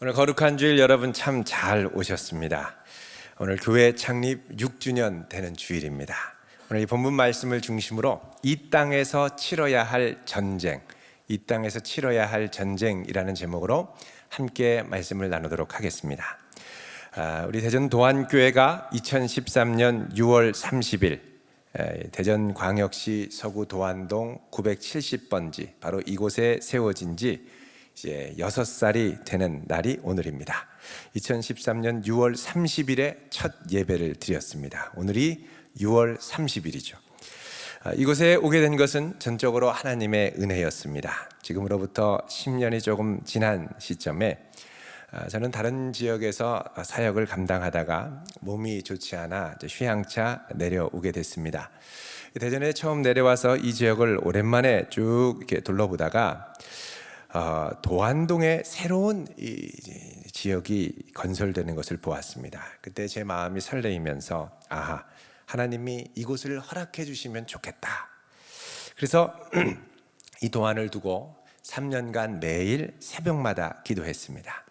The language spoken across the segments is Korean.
오늘 거룩한 주일 여러분 참 잘 오셨습니다. 오늘 교회 창립 6주년 되는 주일입니다. 오늘 이 본문 말씀을 중심으로 이 땅에서 치러야 할 전쟁, 이 땅에서 치러야 할 전쟁이라는 제목으로 함께 말씀을 나누도록 하겠습니다. 우리 대전 도안교회가 2013년 6월 30일 대전광역시 서구 도안동 970번지 바로 이곳에 세워진 지 이제 6살이 되는 날이 오늘입니다. 2013년 6월 30일에 첫 예배를 드렸습니다. 오늘이 6월 30일이죠. 이곳에 오게 된 것은 전적으로 하나님의 은혜였습니다. 지금으로부터 10년이 조금 지난 시점에 저는 다른 지역에서 사역을 감당하다가 몸이 좋지 않아 휴양차 내려오게 됐습니다. 대전에 처음 내려와서 이 지역을 오랜만에 쭉 이렇게 둘러보다가 도안동에 새로운 이 지역이 건설되는 것을 보았습니다. 그때 제 마음이 설레이면서 하나님이 이곳을 허락해 주시면 좋겠다. 그래서 이 도안을 두고 3년간 매일 새벽마다 기도했습니다.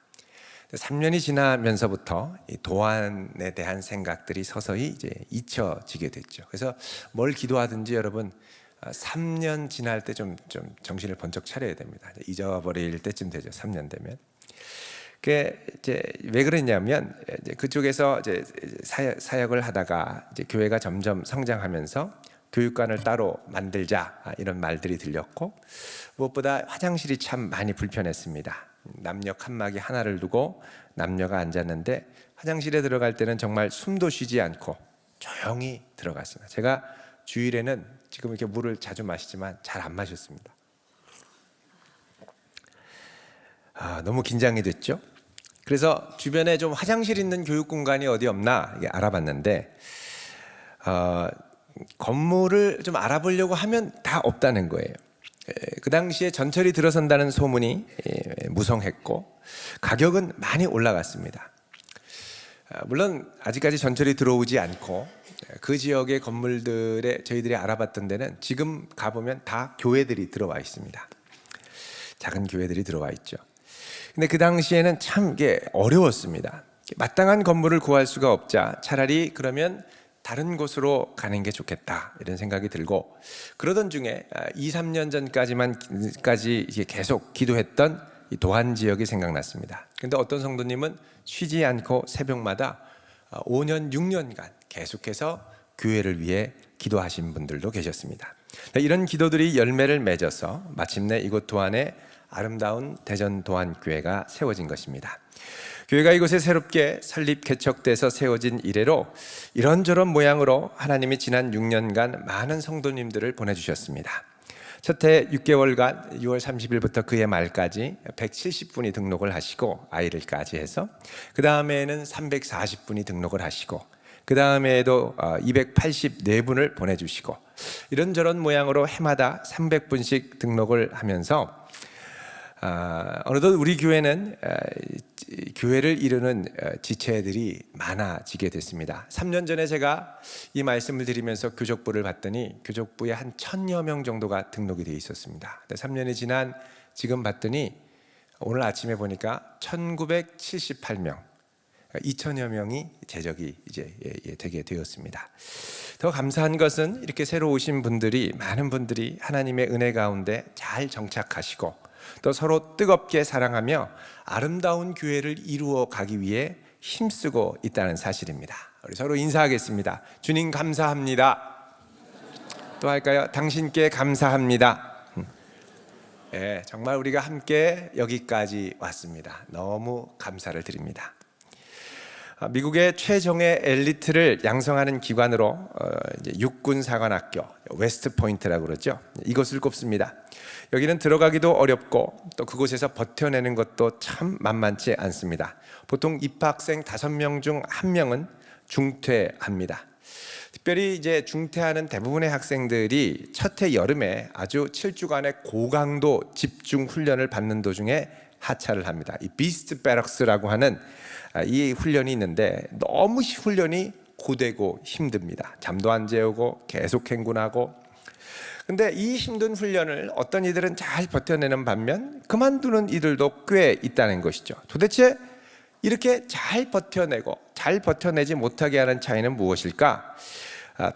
3년이 지나면서부터 이 도안에 대한 생각들이 서서히 이제 잊혀지게 됐죠. 그래서 뭘 기도하든지 여러분 3년 지날 때 좀 정신을 번쩍 차려야 됩니다. 잊어버릴 때쯤 되죠. 3년 되면. 그게 이제 왜 그랬냐면 이제 그쪽에서 이제 사역을 하다가 이제 교회가 점점 성장하면서 교육관을 따로 만들자 이런 말들이 들렸고, 무엇보다 화장실이 참 많이 불편했습니다. 남녀 칸막이 하나를 두고 남녀가 앉았는데 화장실에 들어갈 때는 정말 숨도 쉬지 않고 조용히 들어갔습니다. 제가 주일에는 지금 이렇게 물을 자주 마시지만 잘 안 마셨습니다. 너무 긴장이 됐죠. 그래서 주변에 좀 화장실 있는 교육 공간이 어디 없나 알아봤는데 건물을 좀 알아보려고 하면 다 없다는 거예요. 그 당시에 전철이 들어선다는 소문이 무성했고 가격은 많이 올라갔습니다. 물론 아직까지 전철이 들어오지 않고 그 지역의 건물들에 저희들이 알아봤던 데는 지금 가보면 다 교회들이 들어와 있습니다. 작은 교회들이 들어와 있죠. 근데 그 당시에는 참 이게 어려웠습니다. 마땅한 건물을 구할 수가 없자 차라리 그러면 다른 곳으로 가는 게 좋겠다 이런 생각이 들고, 그러던 중에 2, 3년 전까지 계속 기도했던 이 도안 지역이 생각났습니다. 근데 어떤 성도님은 쉬지 않고 새벽마다 5년, 6년간 계속해서 교회를 위해 기도하신 분들도 계셨습니다. 이런 기도들이 열매를 맺어서 마침내 이곳 도안에 아름다운 대전 도안교회가 세워진 것입니다. 교회가 이곳에 새롭게 설립 개척돼서 세워진 이래로 이런저런 모양으로 하나님이 지난 6년간 많은 성도님들을 보내주셨습니다. 첫해 6개월간 6월 30일부터 그해 말까지 170분이 등록을 하시고 아이를까지 해서, 그 다음에는 340분이 등록을 하시고, 그 다음에도 284분을 보내주시고, 이런저런 모양으로 해마다 300분씩 등록을 하면서 어느덧 우리 교회는 교회를 이루는 지체들이 많아지게 됐습니다. 3년 전에 제가 이 말씀을 드리면서 교족부를 봤더니 교족부에 한 1000여 명 정도가 등록이 되어 있었습니다. 3년이 지난 지금 봤더니 오늘 아침에 보니까 1978명, 2000여 명이 제적이 이제 되게 되었습니다. 더 감사한 것은 이렇게 새로 오신 분들이, 많은 분들이 하나님의 은혜 가운데 잘 정착하시고 또 서로 뜨겁게 사랑하며 아름다운 교회를 이루어 가기 위해 힘쓰고 있다는 사실입니다. 우리 서로 인사하겠습니다. 주님 감사합니다. 또 할까요? 당신께 감사합니다. 정말 우리가 함께 여기까지 왔습니다. 너무 감사를 드립니다. 미국의 최정예 엘리트를 양성하는 기관으로 육군사관학교 웨스트포인트라고 그러죠. 이것을 꼽습니다. 여기는 들어가기도 어렵고 또 그곳에서 버텨내는 것도 참 만만치 않습니다. 보통 입학생 5명 중 1명은 중퇴합니다. 특별히 이제 중퇴하는 대부분의 학생들이 첫해 여름에 아주 7주간의 고강도 집중 훈련을 받는 도중에 하차를 합니다. 이 비스트 베럭스라고 하는 이 훈련이 있는데 너무 훈련이 고되고 힘듭니다. 잠도 안 재우고 계속 행군하고 근데 이 힘든 훈련을 어떤 이들은 잘 버텨내는 반면 그만두는 이들도 꽤 있다는 것이죠. 도대체 이렇게 잘 버텨내고 잘 버텨내지 못하게 하는 차이는 무엇일까?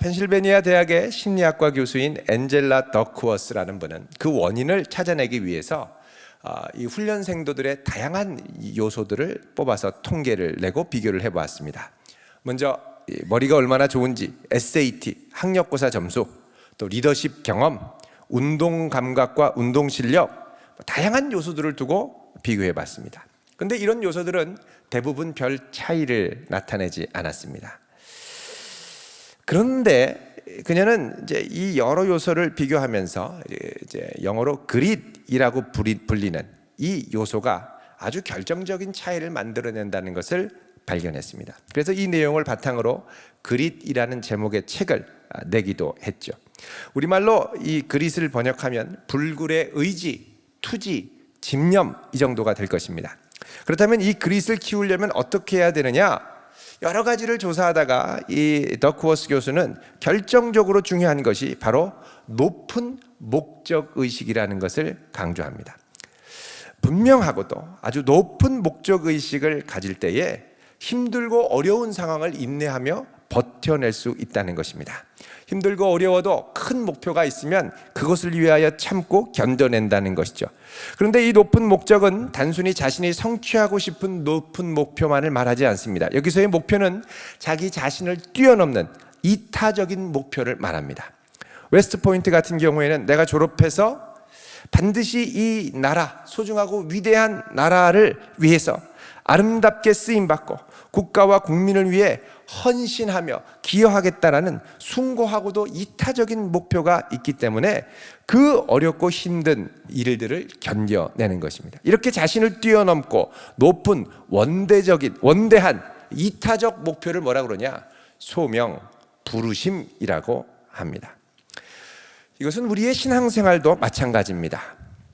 펜실베니아 대학의 심리학과 교수인 앤젤라 더크워스라는 분은 그 원인을 찾아내기 위해서 이 훈련생도들의 다양한 요소들을 뽑아서 통계를 내고 비교를 해보았습니다. 먼저 머리가 얼마나 좋은지, SAT, 학력고사 점수, 또 리더십 경험, 운동 감각과 운동 실력, 다양한 요소들을 두고 비교해 봤습니다. 그런데 이런 요소들은 대부분 별 차이를 나타내지 않았습니다. 그런데 그녀는 이제 이 여러 요소를 비교하면서 이제 영어로 그릿이라고 불리는 이 요소가 아주 결정적인 차이를 만들어낸다는 것을 발견했습니다. 그래서 이 내용을 바탕으로 그릿이라는 제목의 책을 내기도 했죠. 우리말로 이 그릿을 번역하면 불굴의 의지, 투지, 집념 이 정도가 될 것입니다. 그렇다면 이 그릿을 키우려면 어떻게 해야 되느냐? 여러 가지를 조사하다가 이 더크워스 교수는 결정적으로 중요한 것이 바로 높은 목적 의식이라는 것을 강조합니다. 분명하고도 아주 높은 목적 의식을 가질 때에 힘들고 어려운 상황을 인내하며 버텨낼 수 있다는 것입니다. 힘들고 어려워도 큰 목표가 있으면 그것을 위하여 참고 견뎌낸다는 것이죠. 그런데 이 높은 목적은 단순히 자신이 성취하고 싶은 높은 목표만을 말하지 않습니다. 여기서의 목표는 자기 자신을 뛰어넘는 이타적인 목표를 말합니다. 웨스트포인트 같은 경우에는 내가 졸업해서 반드시 이 나라, 소중하고 위대한 나라를 위해서 아름답게 쓰임받고 국가와 국민을 위해 헌신하며 기여하겠다라는 숭고하고도 이타적인 목표가 있기 때문에 그 어렵고 힘든 일들을 견뎌내는 것입니다. 이렇게 자신을 뛰어넘고 높은 원대한 이타적 목표를 뭐라 그러냐? 소명, 부르심이라고 합니다. 이것은 우리의 신앙생활도 마찬가지입니다.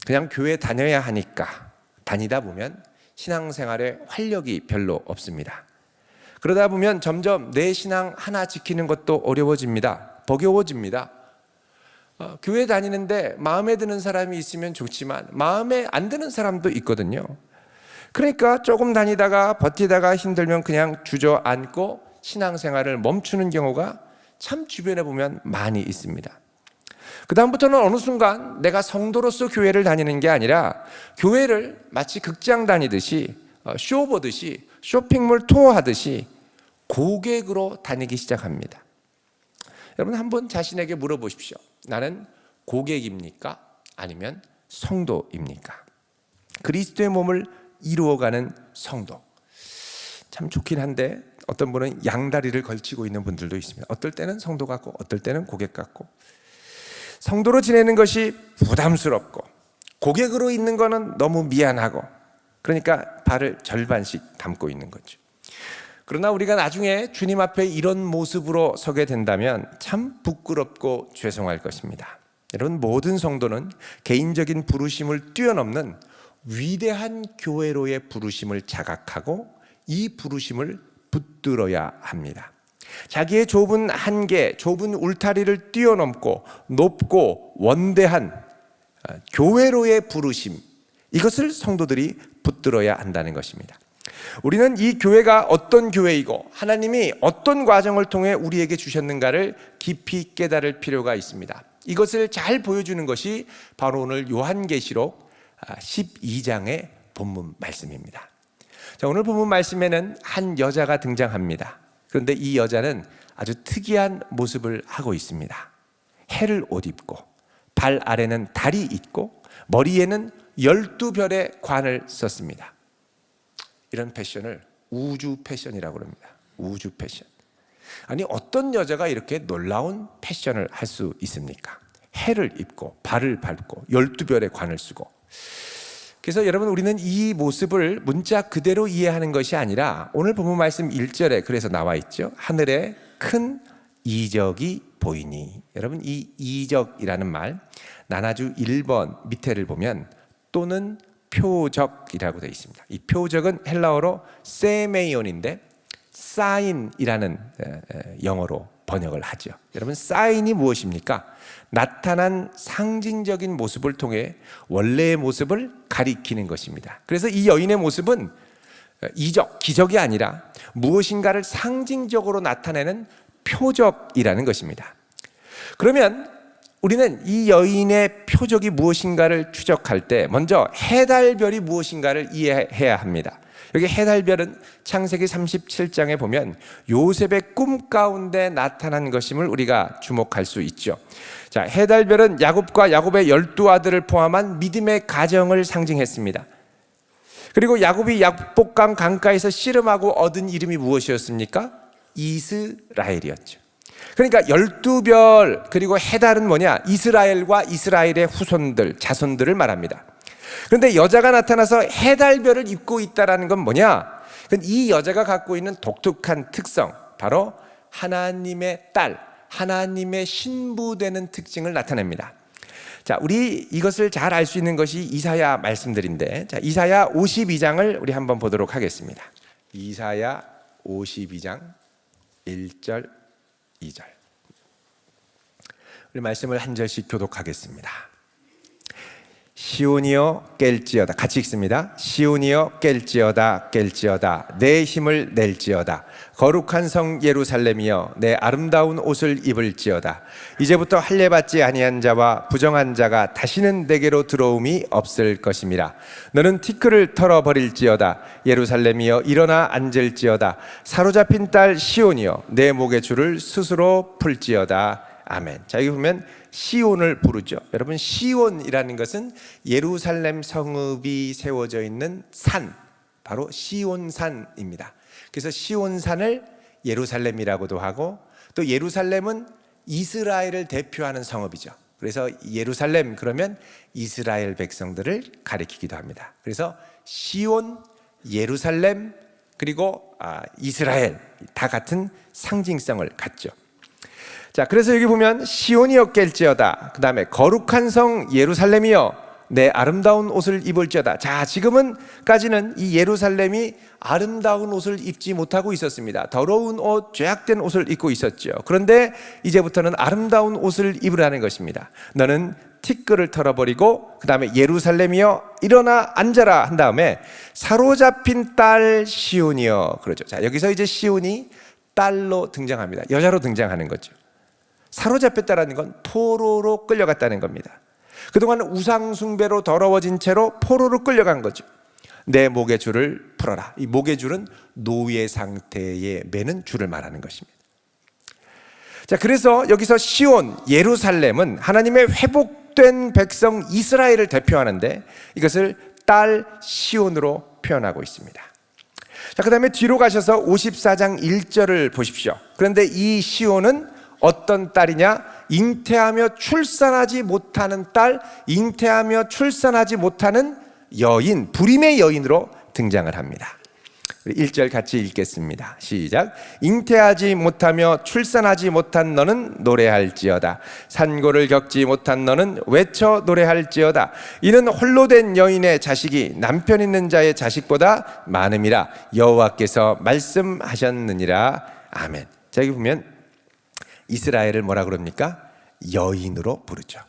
그냥 교회 다녀야 하니까 다니다 보면 신앙생활에 활력이 별로 없습니다. 그러다 보면 점점 내 신앙 하나 지키는 것도 어려워집니다. 버거워집니다. 교회 다니는데 마음에 드는 사람이 있으면 좋지만 마음에 안 드는 사람도 있거든요. 그러니까 조금 다니다가 버티다가 힘들면 그냥 주저앉고 신앙생활을 멈추는 경우가 참 주변에 보면 많이 있습니다. 그 다음부터는 어느 순간 내가 성도로서 교회를 다니는 게 아니라 교회를 마치 극장 다니듯이 쇼 보듯이 쇼핑몰 투어하듯이 고객으로 다니기 시작합니다. 여러분 한번 자신에게 물어보십시오. 나는 고객입니까? 아니면 성도입니까? 그리스도의 몸을 이루어가는 성도. 참 좋긴 한데 어떤 분은 양다리를 걸치고 있는 분들도 있습니다. 어떨 때는 성도 같고 어떨 때는 고객 같고. 성도로 지내는 것이 부담스럽고 고객으로 있는 것은 너무 미안하고 그러니까 발을 절반씩 담고 있는 거죠. 그러나 우리가 나중에 주님 앞에 이런 모습으로 서게 된다면 참 부끄럽고 죄송할 것입니다. 여러분 모든 성도는 개인적인 부르심을 뛰어넘는 위대한 교회로의 부르심을 자각하고 이 부르심을 붙들어야 합니다. 자기의 좁은 한계, 좁은 울타리를 뛰어넘고 높고 원대한 교회로의 부르심, 이것을 성도들이 붙들어야 한다는 것입니다. 우리는 이 교회가 어떤 교회이고 하나님이 어떤 과정을 통해 우리에게 주셨는가를 깊이 깨달을 필요가 있습니다. 이것을 잘 보여주는 것이 바로 오늘 요한계시록 12장의 본문 말씀입니다. 자, 오늘 본문 말씀에는 한 여자가 등장합니다. 그런데 이 여자는 아주 특이한 모습을 하고 있습니다. 해를 옷 입고 발 아래는 달이 있고 머리에는 12별의 관을 썼습니다. 이런 패션을 우주 패션이라고 합니다. 우주 패션. 아니 어떤 여자가 이렇게 놀라운 패션을 할 수 있습니까? 해를 입고 발을 밟고 12별의 관을 쓰고. 그래서 여러분 우리는 이 모습을 문자 그대로 이해하는 것이 아니라 오늘 본문 말씀 1절에 그래서 나와 있죠. 하늘에 큰 이적이 보이니. 여러분 이 이적이라는 말 나나주 1번 밑에를 보면 또는 표적이라고 되어 있습니다. 이 표적은 헬라어로 세메이온인데 사인이라는 영어로 번역을 하죠. 여러분, 사인이 무엇입니까? 나타난 상징적인 모습을 통해 원래의 모습을 가리키는 것입니다. 그래서 이 여인의 모습은 이적, 기적이 아니라 무엇인가를 상징적으로 나타내는 표적이라는 것입니다. 그러면 우리는 이 여인의 표적이 무엇인가를 추적할 때 먼저 해달별이 무엇인가를 이해해야 합니다. 여기 해달별은 창세기 37장에 보면 요셉의 꿈 가운데 나타난 것임을 우리가 주목할 수 있죠. 자, 해달별은 야곱과 야곱의 12아들을 포함한 믿음의 가정을 상징했습니다. 그리고 야곱이 약복강 강가에서 씨름하고 얻은 이름이 무엇이었습니까? 이스라엘이었죠. 그러니까 12별 그리고 해달은 뭐냐? 이스라엘과 이스라엘의 후손들, 자손들을 말합니다. 그런데 여자가 나타나서 해달별을 입고 있다는 건 뭐냐? 이 여자가 갖고 있는 독특한 특성, 바로 하나님의 딸, 하나님의 신부되는 특징을 나타냅니다. 자, 우리 이것을 잘 알 수 있는 것이 이사야 말씀들인데, 자, 이사야 52장을 우리 한번 보도록 하겠습니다. 이사야 52장 1절 2절. 우리 말씀을 한 절씩 교독하겠습니다. 시온이여 깰지어다. 같이 읽습니다. 시온이여 깰지어다 깰지어다 내 힘을 낼지어다. 거룩한 성 예루살렘이여 내 아름다운 옷을 입을지어다. 이제부터 할례받지 아니한 자와 부정한 자가 다시는 내게로 들어옴이 없을 것임이라. 너는 티끌을 털어버릴지어다. 예루살렘이여 일어나 앉을지어다. 사로잡힌 딸 시온이여 내 목의 줄을 스스로 풀지어다. 아멘. 자, 여기 보면 시온을 부르죠. 여러분, 시온이라는 것은 예루살렘 성읍이 세워져 있는 산, 바로 시온산입니다. 그래서 시온산을 예루살렘이라고도 하고, 또 예루살렘은 이스라엘을 대표하는 성읍이죠. 그래서 예루살렘 그러면 이스라엘 백성들을 가리키기도 합니다. 그래서 시온, 예루살렘, 그리고 이스라엘 다 같은 상징성을 갖죠. 자, 그래서 여기 보면 시온이여 깰지어다. 그 다음에 거룩한 성 예루살렘이여 내 아름다운 옷을 입을지어다. 자, 지금은까지는 이 예루살렘이 아름다운 옷을 입지 못하고 있었습니다. 더러운 옷, 죄악된 옷을 입고 있었죠. 그런데 이제부터는 아름다운 옷을 입으라는 것입니다. 너는 티끌을 털어버리고, 그 다음에 예루살렘이여 일어나 앉아라 한 다음에 사로잡힌 딸 시온이여, 그러죠. 자, 여기서 이제 시온이 딸로 등장합니다. 여자로 등장하는 거죠. 사로잡혔다는 건 포로로 끌려갔다는 겁니다. 그동안 우상숭배로 더러워진 채로 포로로 끌려간 거죠. 내 목의 줄을 풀어라. 이 목의 줄은 노예 상태에 매는 줄을 말하는 것입니다. 자, 그래서 여기서 시온, 예루살렘은 하나님의 회복된 백성 이스라엘을 대표하는데 이것을 딸 시온으로 표현하고 있습니다. 자, 그 다음에 뒤로 가셔서 54장 1절을 보십시오. 그런데 이 시온은 어떤 딸이냐? 잉태하며 출산하지 못하는 딸, 잉태하며 출산하지 못하는 여인, 불임의 여인으로 등장을 합니다. 1절 같이 읽겠습니다. 시작. 잉태하지 못하며 출산하지 못한 너는 노래할지어다. 산고를 겪지 못한 너는 외쳐 노래할지어다. 이는 홀로 된 여인의 자식이 남편 있는 자의 자식보다 많음이라 여호와께서 말씀하셨느니라. 아멘. 자, 여기 보면 이스라엘을 뭐라 그럽니까? 여인으로 부르죠.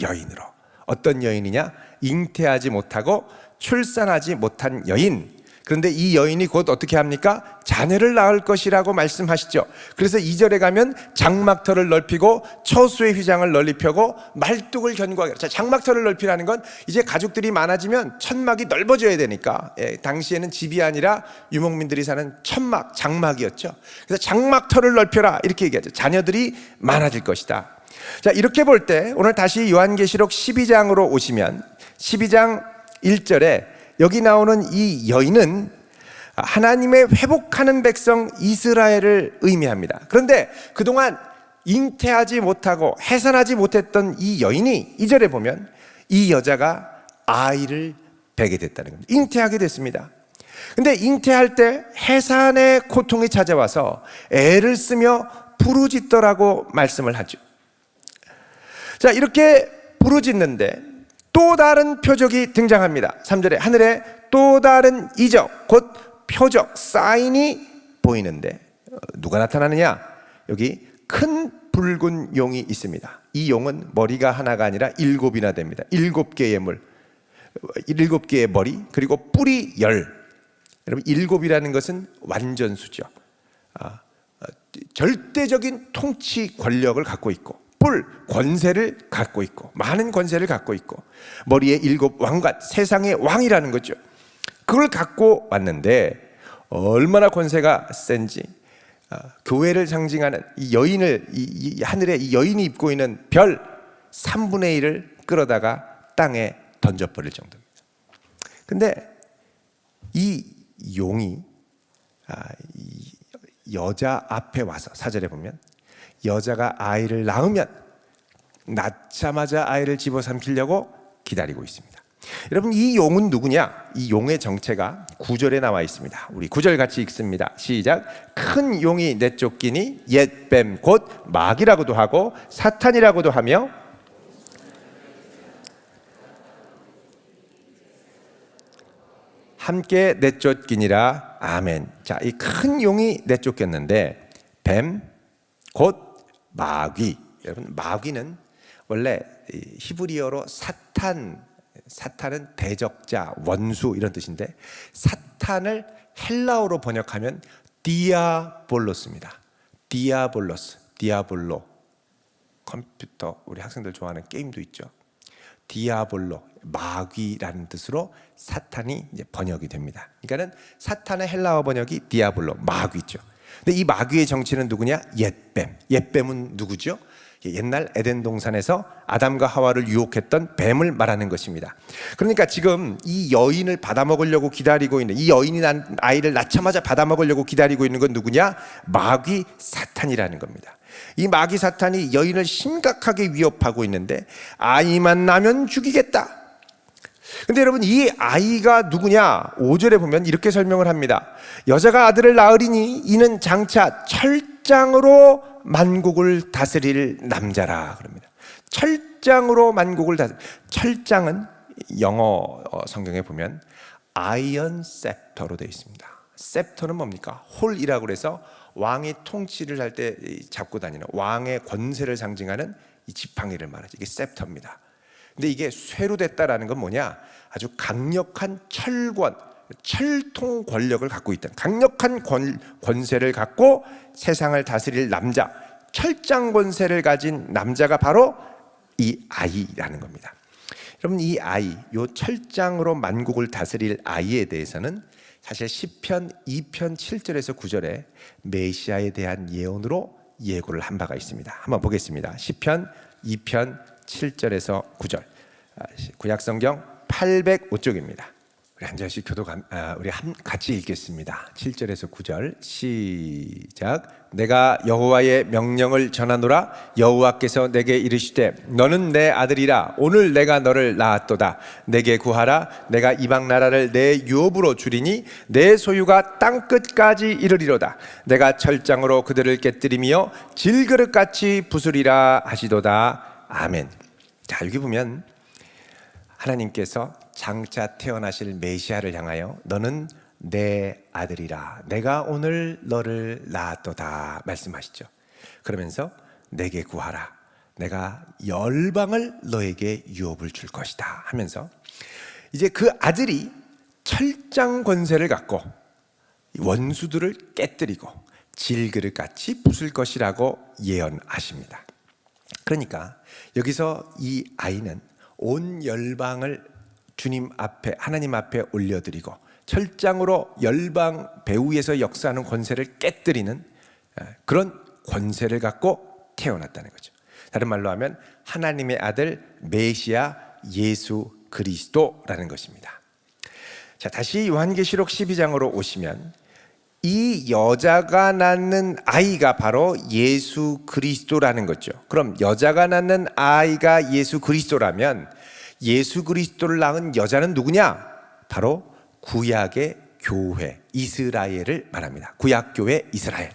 여인으로. 어떤 여인이냐? 잉태하지 못하고 출산하지 못한 여인. 그런데 이 여인이 곧 어떻게 합니까? 자녀를 낳을 것이라고 말씀하시죠. 그래서 2절에 가면 장막터를 넓히고 처수의 휘장을 널리 펴고 말뚝을 견고하게. 자, 장막터를 넓히라는 건 이제 가족들이 많아지면 천막이 넓어져야 되니까, 당시에는 집이 아니라 유목민들이 사는 천막, 장막이었죠. 그래서 장막터를 넓혀라 이렇게 얘기하죠. 자녀들이 많아질 것이다. 자, 이렇게 볼 때 오늘 다시 요한계시록 12장으로 오시면 12장 1절에 여기 나오는 이 여인은 하나님의 회복하는 백성 이스라엘을 의미합니다. 그런데 그동안 잉태하지 못하고 해산하지 못했던 이 여인이 2절에 보면 이 여자가 아이를 베게 됐다는 겁니다. 잉태하게 됐습니다. 근데 잉태할 때 해산의 고통이 찾아와서 애를 쓰며 부르짖더라고 말씀을 하죠. 자, 이렇게 부르짖는데 또 다른 표적이 등장합니다. 3절에 하늘에 또 다른 이적, 곧 표적, 사인이 보이는데 누가 나타나느냐? 여기 큰 붉은 용이 있습니다. 이 용은 머리가 하나가 아니라 7이나 됩니다. 7개의 물, 7개의 머리, 그리고 뿔이 10. 여러분, 7이라는 것은 완전수죠. 절대적인 통치 권력을 갖고 있고, 뿔, 권세를 갖고 있고, 많은 권세를 갖고 있고, 머리에 7 왕관, 세상의 왕이라는 거죠. 그걸 갖고 왔는데 얼마나 권세가 센지, 교회를 상징하는 이 여인을, 이 하늘에 이 여인이 입고 있는 별 3분의 1을 끌어다가 땅에 던져버릴 정도입니다. 근데 이 용이 이 여자 앞에 와서, 4절에 보면 여자가 아이를 낳으면 낳자마자 아이를 집어삼키려고 기다리고 있습니다. 여러분, 이 용은 누구냐? 이 용의 정체가 9절에 나와 있습니다. 우리 9절 같이 읽습니다. 시작. 큰 용이 내쫓기니 옛뱀 곧 마귀라고도 하고 사탄이라고도 하며 함께 내쫓기니라. 아멘. 자, 이 큰 용이 내쫓겼는데 뱀 곧 마귀. 여러분, 마귀는 원래 히브리어로 사탄은 대적자, 원수 이런 뜻인데, 사탄을 헬라어로 번역하면 디아볼로스입니다. 디아볼로스, 디아볼로. 컴퓨터 우리 학생들 좋아하는 게임도 있죠. 디아볼로, 마귀라는 뜻으로 사탄이 이제 번역이 됩니다. 그러니까는 사탄의 헬라어 번역이 디아볼로, 마귀죠. 근데 이 마귀의 정체는 누구냐? 옛뱀. 옛뱀은 누구죠? 옛날 에덴 동산에서 아담과 하와를 유혹했던 뱀을 말하는 것입니다. 그러니까 지금 이 여인을 받아먹으려고 기다리고 있는, 이 여인이 난 아이를 낳자마자 받아먹으려고 기다리고 있는 건 누구냐? 마귀 사탄이라는 겁니다. 이 마귀 사탄이 여인을 심각하게 위협하고 있는데 아이만 나면 죽이겠다. 근데 여러분, 이 아이가 누구냐? 5절에 보면 이렇게 설명을 합니다. 여자가 아들을 낳으리니 이는 장차 철장으로 만국을 다스릴 남자라 그럽니다. 철장으로 만국을 다스릴. 철장은 영어 성경에 보면 아이언 셉터로 되어 있습니다. 셉터는 뭡니까? 홀이라고 그래서 왕이 통치를 할 때 잡고 다니는 왕의 권세를 상징하는 이 지팡이를 말하죠. 이게 셉터입니다. 근데 이게 쇠로 됐다라는 건 뭐냐? 아주 강력한 철권, 철통 권력을 갖고 있던, 강력한 권세를 갖고 세상을 다스릴 남자, 철장 권세를 가진 남자가 바로 이 아이라는 겁니다. 여러분, 이 아이, 요 철장으로 만국을 다스릴 아이에 대해서는 사실 시편 2편 7절에서 9절에 메시아에 대한 예언으로 예고를 한 바가 있습니다. 한번 보겠습니다. 시편 2편 7절에서 9절, 구약성경 805쪽입니다. 우리 한 절씩 우리 같이 읽겠습니다. 7절에서 9절 시작. 내가 여호와의 명령을 전하노라. 여호와께서 내게 이르시되 너는 내 아들이라. 오늘 내가 너를 낳았도다. 내게 구하라. 내가 이방 나라를 내 유업으로 주리니 내 소유가 땅 끝까지 이르리로다. 내가 철장으로 그들을 깨뜨리며 질그릇같이 부수리라 하시도다. 아멘. 자, 여기 보면 하나님께서 장차 태어나실 메시아를 향하여 너는 내 아들이라. 내가 오늘 너를 낳았도다 말씀하시죠. 그러면서 내게 구하라. 내가 열방을 너에게 유업을 줄 것이다 하면서 이제 그 아들이 철장 권세를 갖고 원수들을 깨뜨리고 질그릇같이 부술 것이라고 예언하십니다. 그러니까 여기서 이 아이는 온 열방을 주님 앞에, 하나님 앞에 올려드리고 철장으로 열방 배후에서 역사하는 권세를 깨뜨리는 그런 권세를 갖고 태어났다는 거죠. 다른 말로 하면 하나님의 아들 메시아 예수 그리스도라는 것입니다. 자, 다시 요한계시록 12장으로 오시면 이 여자가 낳는 아이가 바로 예수 그리스도라는 거죠. 그럼 여자가 낳는 아이가 예수 그리스도라면 예수 그리스도를 낳은 여자는 누구냐? 바로 구약의 교회 이스라엘을 말합니다. 구약교회 이스라엘.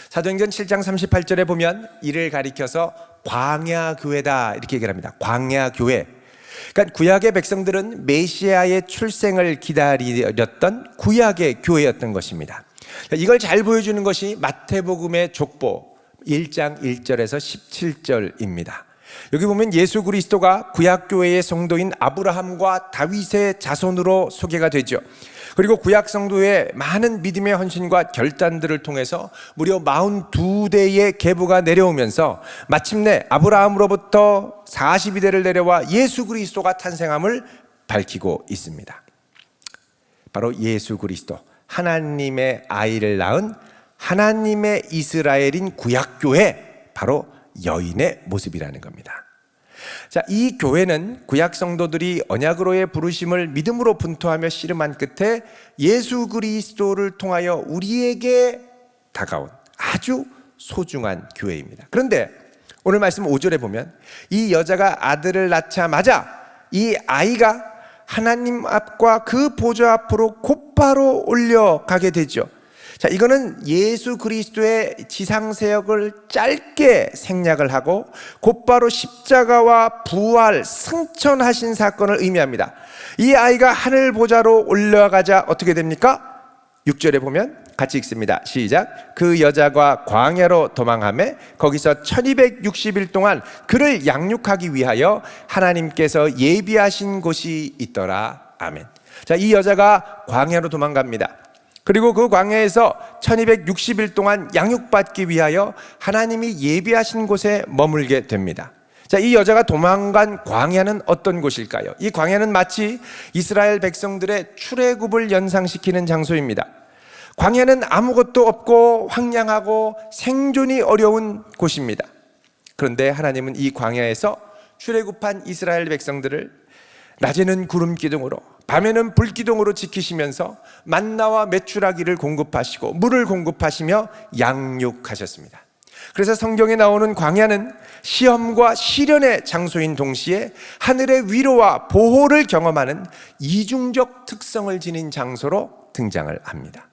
사도행전 7장 38절에 보면 이를 가리켜서 광야교회다 이렇게 얘기를 합니다. 광야교회. 그러니까 구약의 백성들은 메시아의 출생을 기다렸던 구약의 교회였던 것입니다. 이걸 잘 보여주는 것이 마태복음의 족보, 1장 1절에서 17절입니다. 여기 보면 예수 그리스도가 구약교회의 성도인 아브라함과 다윗의 자손으로 소개가 되죠. 그리고 구약 성도의 많은 믿음의 헌신과 결단들을 통해서 무려 42대의 계보가 내려오면서 마침내 아브라함으로부터 42대를 내려와 예수 그리스도가 탄생함을 밝히고 있습니다. 바로 예수 그리스도, 하나님의 아이를 낳은 하나님의 이스라엘인 구약교회, 바로 여인의 모습이라는 겁니다. 자, 이 교회는 구약 성도들이 언약으로의 부르심을 믿음으로 분투하며 씨름한 끝에 예수 그리스도를 통하여 우리에게 다가온 아주 소중한 교회입니다. 그런데 오늘 말씀 5절에 보면 이 여자가 아들을 낳자마자 이 아이가 하나님 앞과 그 보좌 앞으로 곧바로 올려가게 되죠. 자, 이거는 예수 그리스도의 지상세역을 짧게 생략을 하고 곧바로 십자가와 부활, 승천하신 사건을 의미합니다. 이 아이가 하늘 보좌로 올라가자 어떻게 됩니까? 6절에 보면 같이 읽습니다. 시작. 그 여자가 광야로 도망하며 거기서 1260일 동안 그를 양육하기 위하여 하나님께서 예비하신 곳이 있더라. 아멘. 자, 이 여자가 광야로 도망갑니다. 그리고 그 광야에서 1260일 동안 양육받기 위하여 하나님이 예비하신 곳에 머물게 됩니다. 자, 이 여자가 도망간 광야는 어떤 곳일까요? 이 광야는 마치 이스라엘 백성들의 출애굽을 연상시키는 장소입니다. 광야는 아무것도 없고 황량하고 생존이 어려운 곳입니다. 그런데 하나님은 이 광야에서 출애굽한 이스라엘 백성들을 낮에는 구름 기둥으로 밤에는 불 기둥으로 지키시면서 만나와 메추라기를 공급하시고 물을 공급하시며 양육하셨습니다. 그래서 성경에 나오는 광야는 시험과 시련의 장소인 동시에 하늘의 위로와 보호를 경험하는 이중적 특성을 지닌 장소로 등장을 합니다.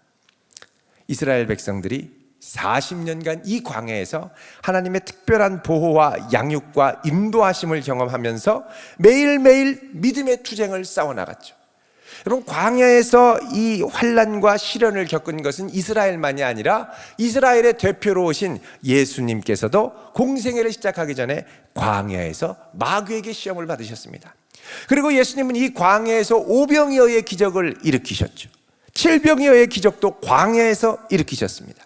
이스라엘 백성들이 40년간 이 광야에서 하나님의 특별한 보호와 양육과 인도하심을 경험하면서 매일매일 믿음의 투쟁을 싸워나갔죠. 여러분, 광야에서 이 환난과 시련을 겪은 것은 이스라엘만이 아니라 이스라엘의 대표로 오신 예수님께서도 공생애를 시작하기 전에 광야에서 마귀에게 시험을 받으셨습니다. 그리고 예수님은 이 광야에서 오병이어의 기적을 일으키셨죠. 칠병이어의 기적도 광야에서 일으키셨습니다.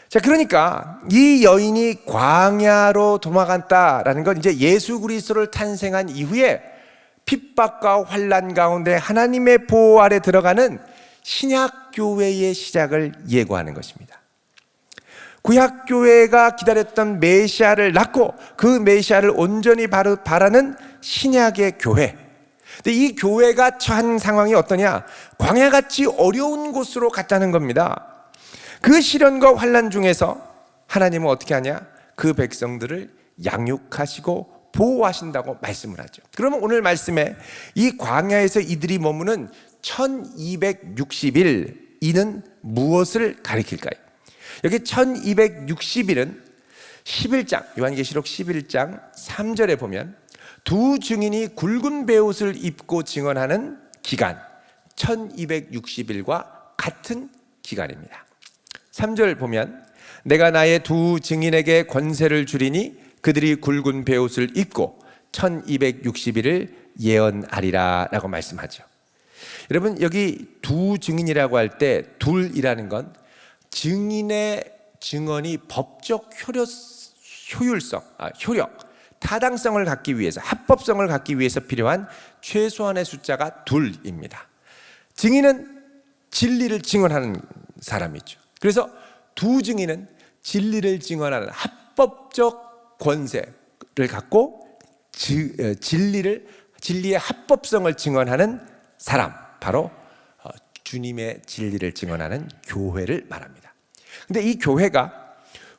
자, 그러니까 이 여인이 광야로 도망갔다라는 건 이제 예수 그리스도를 탄생한 이후에 핍박과 환난 가운데 하나님의 보호 아래 들어가는 신약교회의 시작을 예고하는 것입니다. 구약교회가 기다렸던 메시아를 낳고 그 메시아를 온전히 바라는 신약의 교회. 근데 이 교회가 처한 상황이 어떠냐? 광야같이 어려운 곳으로 갔다는 겁니다. 그 시련과 환난 중에서 하나님은 어떻게 하냐? 그 백성들을 양육하시고 보호하신다고 말씀을 하죠. 그러면 오늘 말씀에 이 광야에서 이들이 머무는 1260일, 이는 무엇을 가리킬까요? 여기 1260일은 11장, 요한계시록 11장 3절에 보면 두 증인이 굵은 베옷을 입고 증언하는 기간, 1260일과 같은 기간입니다. 3절 보면 내가 나의 두 증인에게 권세를 주리니 그들이 굵은 베옷을 입고 1260일을 예언하리라 라고 말씀하죠. 여러분, 여기 두 증인이라고 할 때 둘이라는 건 증인의 증언이 법적 효력, 타당성을 갖기 위해서, 합법성을 갖기 위해서 필요한 최소한의 숫자가 둘입니다. 증인은 진리를 증언하는 사람이죠. 그래서 두 증인은 진리를 증언하는 합법적 권세를 갖고 진리의 합법성을 증언하는 사람, 바로 주님의 진리를 증언하는 교회를 말합니다. 근데 이 교회가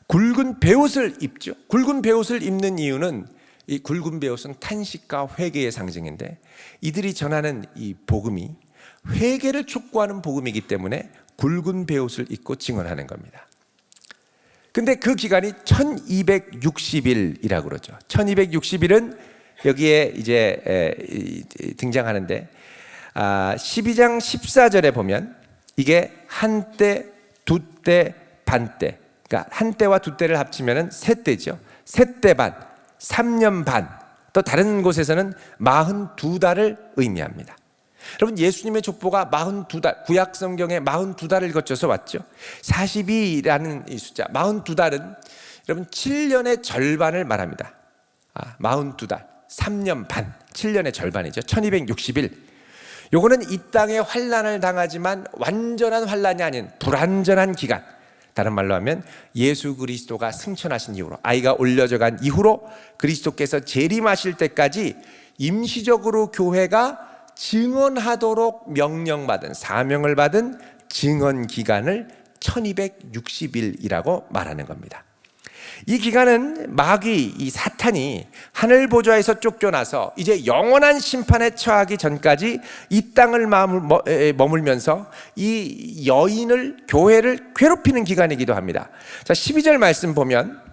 굵은 베옷을 입죠. 굵은 베옷을 입는 이유는 이 굵은 베옷은 탄식과 회개의 상징인데 이들이 전하는 이 복음이 회개를 촉구하는 복음이기 때문에 굵은 베옷을 입고 증언하는 겁니다. 근데 그 기간이 1260일이라고 그러죠. 1260일은 여기에 이제 등장하는데 12장 14절에 보면 이게 한때, 두때, 반때, 그러니까 한 때와 두 때를 합치면 세 때죠. 세 때 반, 3년 반, 또 다른 곳에서는 42달을 의미합니다. 여러분, 예수님의 족보가 42달, 구약 성경에 42달을 거쳐서 왔죠. 42라는 이 숫자, 42달은 여러분 7년의 절반을 말합니다. 42달, 3년 반, 7년의 절반이죠. 1260일. 요거는 이 땅에 환난을 당하지만 완전한 환난이 아닌 불완전한 기간, 다른 말로 하면 예수 그리스도가 승천하신 이후로, 아이가 올려져 간 이후로 그리스도께서 재림하실 때까지 임시적으로 교회가 증언하도록 명령받은, 사명을 받은 증언 기간을 1260일이라고 말하는 겁니다. 이 기간은 마귀, 이 사탄이 하늘 보좌에서 쫓겨나서 이제 영원한 심판에 처하기 전까지 이 땅을 머물면서 이 여인을, 교회를 괴롭히는 기간이기도 합니다. 자, 12절 말씀 보면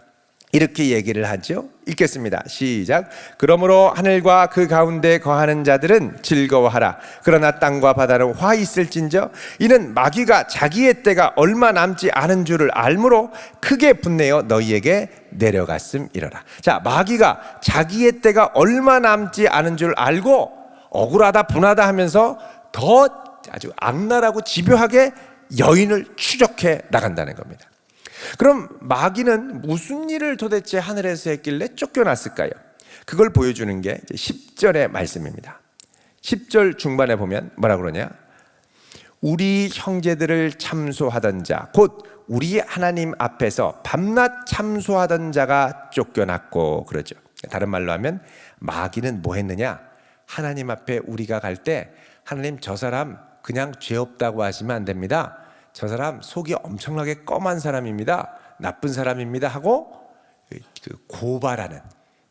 이렇게 얘기를 하죠. 읽겠습니다. 시작. 그러므로 하늘과 그 가운데 거하는 자들은 즐거워하라. 그러나 땅과 바다는 화 있을진저 이는 마귀가 자기의 때가 얼마 남지 않은 줄을 알므로 크게 분내어 너희에게 내려갔음이러라. 자, 마귀가 자기의 때가 얼마 남지 않은 줄 알고 억울하다 분하다 하면서 더 아주 악랄하고 집요하게 여인을 추적해 나간다는 겁니다. 그럼 마귀는 무슨 일을 도대체 하늘에서 했길래 쫓겨났을까요? 그걸 보여주는 게 10절의 말씀입니다. 10절 중반에 보면 뭐라 그러냐? 우리 형제들을 참소하던 자, 곧 우리 하나님 앞에서 밤낮 참소하던 자가 쫓겨났고, 그러죠. 다른 말로 하면 마귀는 뭐 했느냐? 하나님 앞에 우리가 갈 때 하나님, 저 사람 그냥 죄 없다고 하시면 안 됩니다. 저 사람 속이 엄청나게 껌한 사람입니다. 나쁜 사람입니다 하고 고발하는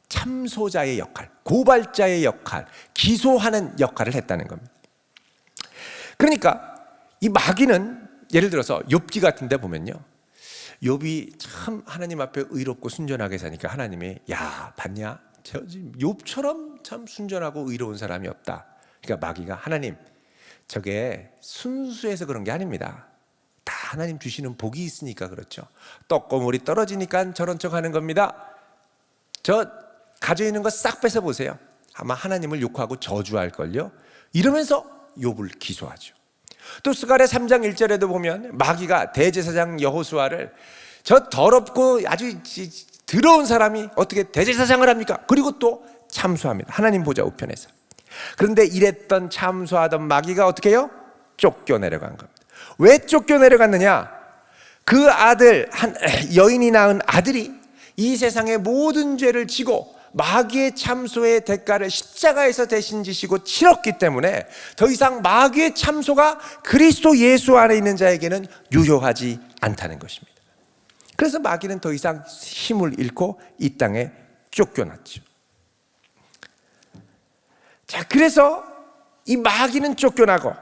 참소자의 역할, 고발자의 역할, 기소하는 역할을 했다는 겁니다. 그러니까 이 마귀는 예를 들어서 욥기 같은 데 보면요, 욥이 참 하나님 앞에 의롭고 순전하게 사니까 하나님이 야, 봤냐? 저 욥처럼 참 순전하고 의로운 사람이 없다. 그러니까 마귀가 하나님, 저게 순수해서 그런 게 아닙니다. 다 하나님 주시는 복이 있으니까 그렇죠. 떡고물이 떨어지니까 저런 척 하는 겁니다. 저 가지고 있는 거 싹 뺏어 보세요. 아마 하나님을 욕하고 저주할걸요. 이러면서 욥을 기소하죠. 또 스가랴 3장 1절에도 보면 마귀가 대제사장 여호수아를, 저 더럽고 아주 더러운 사람이 어떻게 대제사장을 합니까? 그리고 또 참소합니다. 하나님 보좌 우편에서. 그런데 이랬던 참소하던 마귀가 어떻게 해요? 쫓겨내려간 겁니다. 왜 쫓겨내려갔느냐? 그 아들, 한 여인이 낳은 아들이 이 세상의 모든 죄를 지고 마귀의 참소의 대가를 십자가에서 대신 지시고 치렀기 때문에 더 이상 마귀의 참소가 그리스도 예수 안에 있는 자에게는 유효하지 않다는 것입니다. 그래서 마귀는 더 이상 힘을 잃고 이 땅에 쫓겨났죠. 자, 그래서 이 마귀는 쫓겨나고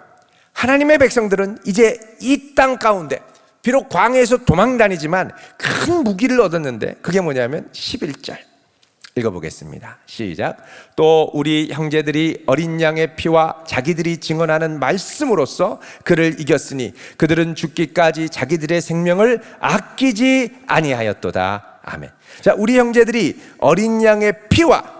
하나님의 백성들은 이제 이 땅 가운데, 비록 광야에서 도망다니지만 큰 무기를 얻었는데, 그게 뭐냐면 11절 읽어보겠습니다. 시작. 또 우리 형제들이 어린 양의 피와 자기들이 증언하는 말씀으로써 그를 이겼으니 그들은 죽기까지 자기들의 생명을 아끼지 아니하였도다. 아멘. 자, 우리 형제들이 어린 양의 피와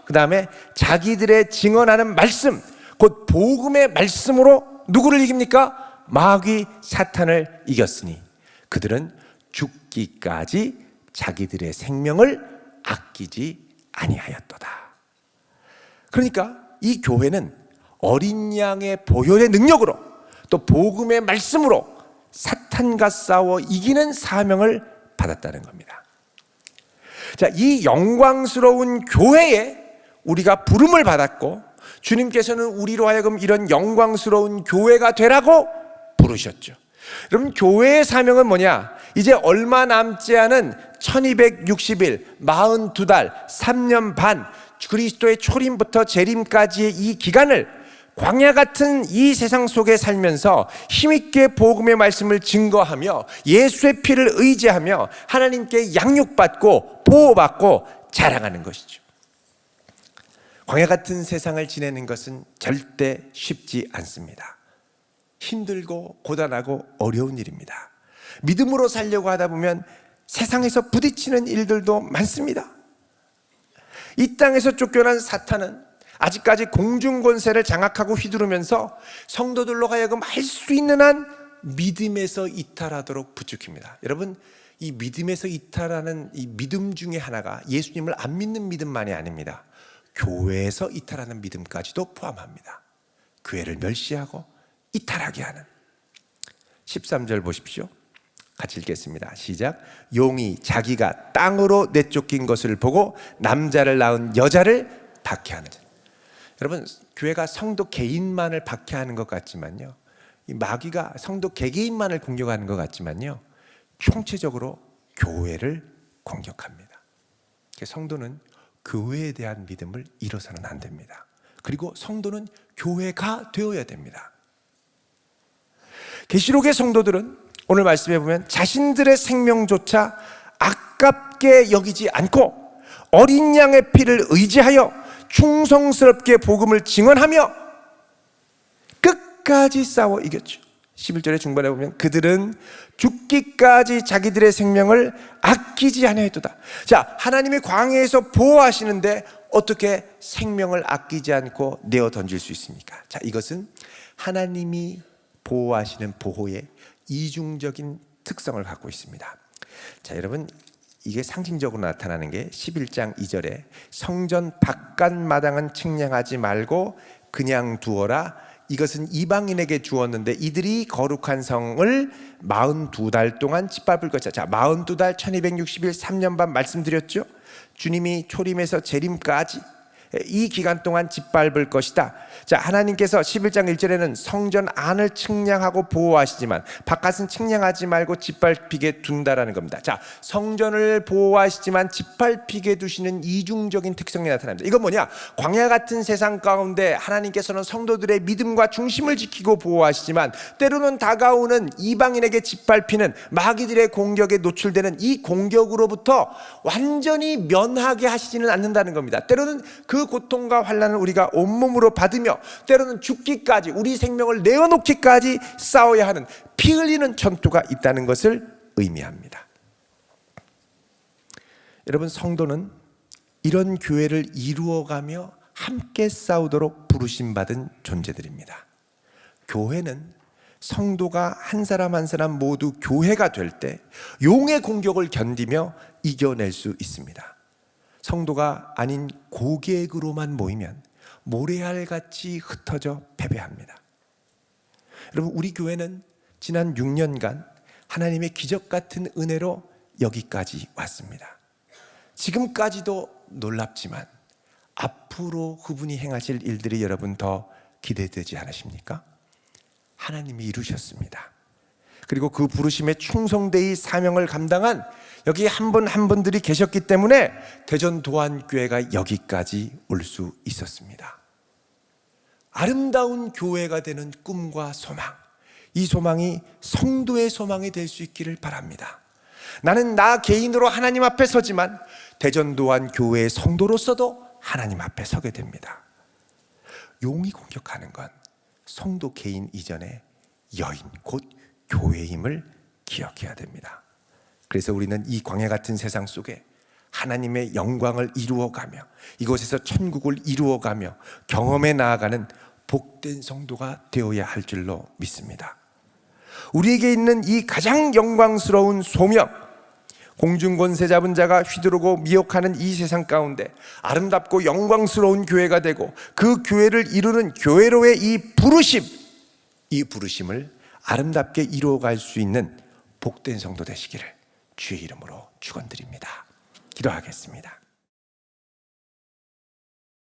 그 다음에 자기들의 증언하는 말씀, 곧 복음의 말씀으로 누구를 이깁니까? 마귀 사탄을 이겼으니 그들은 죽기까지 자기들의 생명을 아끼지 아니하였도다. 그러니까 이 교회는 어린 양의 보혈의 능력으로 또 복음의 말씀으로 사탄과 싸워 이기는 사명을 받았다는 겁니다. 자, 이 영광스러운 교회에 우리가 부름을 받았고 주님께서는 우리로 하여금 이런 영광스러운 교회가 되라고 부르셨죠. 여러분, 교회의 사명은 뭐냐? 이제 얼마 남지 않은 1260일, 42달, 3년 반, 그리스도의 초림부터 재림까지의 이 기간을 광야 같은 이 세상 속에 살면서 힘있게 복음의 말씀을 증거하며 예수의 피를 의지하며 하나님께 양육받고 보호받고 자랑하는 것이죠. 광야 같은 세상을 지내는 것은 절대 쉽지 않습니다. 힘들고 고단하고 어려운 일입니다. 믿음으로 살려고 하다 보면 세상에서 부딪히는 일들도 많습니다. 이 땅에서 쫓겨난 사탄은 아직까지 공중 권세를 장악하고 휘두르면서 성도들로 하여금 할 수 있는 한 믿음에서 이탈하도록 부추깁니다. 여러분, 이 믿음에서 이탈하는 이 믿음 중에 하나가 예수님을 안 믿는 믿음만이 아닙니다. 교회에서 이탈하는 믿음까지도 포함합니다. 교회를 멸시하고 이탈하게 하는. 13절 보십시오. 같이 읽겠습니다. 시작. 용이 자기가 땅으로 내쫓긴 것을 보고 남자를 낳은 여자를 박해하는 자. 여러분, 교회가 성도 개인만을 박해하는 것 같지만요, 이 마귀가 성도 개개인만을 공격하는 것 같지만요, 총체적으로 교회를 공격합니다. 성도는 교회에 대한 믿음을 잃어서는 안 됩니다. 그리고 성도는 교회가 되어야 됩니다. 계시록의 성도들은 오늘 말씀해 보면 자신들의 생명조차 아깝게 여기지 않고 어린 양의 피를 의지하여 충성스럽게 복음을 증언하며 끝까지 싸워 이겼죠. 11절의 중반에 보면 그들은 죽기까지 자기들의 생명을 아끼지 아니하였도다. 자, 하나님이 광야에서 보호하시는데 어떻게 생명을 아끼지 않고 내어 던질 수 있습니까? 자, 이것은 하나님이 보호하시는 보호의 이중적인 특성을 갖고 있습니다. 자, 여러분, 이게 상징적으로 나타나는 게 11장 2절에 성전 바깥 마당은 측량하지 말고 그냥 두어라. 이것은 이방인에게 주었는데 이들이 거룩한 성을 42달 동안 짓밟을 것이다. 자, 42달 1260일 3년 반 말씀드렸죠. 주님이 초림에서 재림까지 이 기간 동안 짓밟을 것이다. 자, 하나님께서 11장 1절에는 성전 안을 측량하고 보호하시지만 바깥은 측량하지 말고 짓밟히게 둔다라는 겁니다. 자, 성전을 보호하시지만 짓밟히게 두시는 이중적인 특성이 나타납니다. 이건 뭐냐? 광야 같은 세상 가운데 하나님께서는 성도들의 믿음과 중심을 지키고 보호하시지만 때로는 다가오는 이방인에게 짓밟히는 마귀들의 공격에 노출되는 이 공격으로부터 완전히 면하게 하시지는 않는다는 겁니다. 때로는 그 고통과 환난을 우리가 온몸으로 받으며 때로는 죽기까지 우리 생명을 내어놓기까지 싸워야 하는 피 흘리는 전투가 있다는 것을 의미합니다. 여러분, 성도는 이런 교회를 이루어가며 함께 싸우도록 부르심받은 존재들입니다. 교회는 성도가 한 사람 한 사람 모두 교회가 될 때 용의 공격을 견디며 이겨낼 수 있습니다. 성도가 아닌 고객으로만 모이면 모래알같이 흩어져 패배합니다. 여러분, 우리 교회는 지난 6년간 하나님의 기적 같은 은혜로 여기까지 왔습니다. 지금까지도 놀랍지만 앞으로 그분이 행하실 일들이 여러분 더 기대되지 않으십니까? 하나님이 이루셨습니다. 그리고 그 부르심에 충성되이 사명을 감당한 여기 한 분 한 분들이 계셨기 때문에 대전 도안교회가 여기까지 올 수 있었습니다. 아름다운 교회가 되는 꿈과 소망, 이 소망이 성도의 소망이 될 수 있기를 바랍니다. 나는 나 개인으로 하나님 앞에 서지만 대전 도안교회의 성도로서도 하나님 앞에 서게 됩니다. 용이 공격하는 건 성도 개인 이전에 여인 곧 교회임을 기억해야 됩니다. 그래서 우리는 이 광야 같은 세상 속에 하나님의 영광을 이루어가며 이곳에서 천국을 이루어가며 경험해 나아가는 복된 성도가 되어야 할 줄로 믿습니다. 우리에게 있는 이 가장 영광스러운 소명, 공중권세 잡은 자가 휘두르고 미혹하는 이 세상 가운데 아름답고 영광스러운 교회가 되고 그 교회를 이루는 교회로의 이 부르심, 이 부르심을 아름답게 이루어갈 수 있는 복된 성도 되시기를 주의 이름으로 축원드립니다. 기도하겠습니다.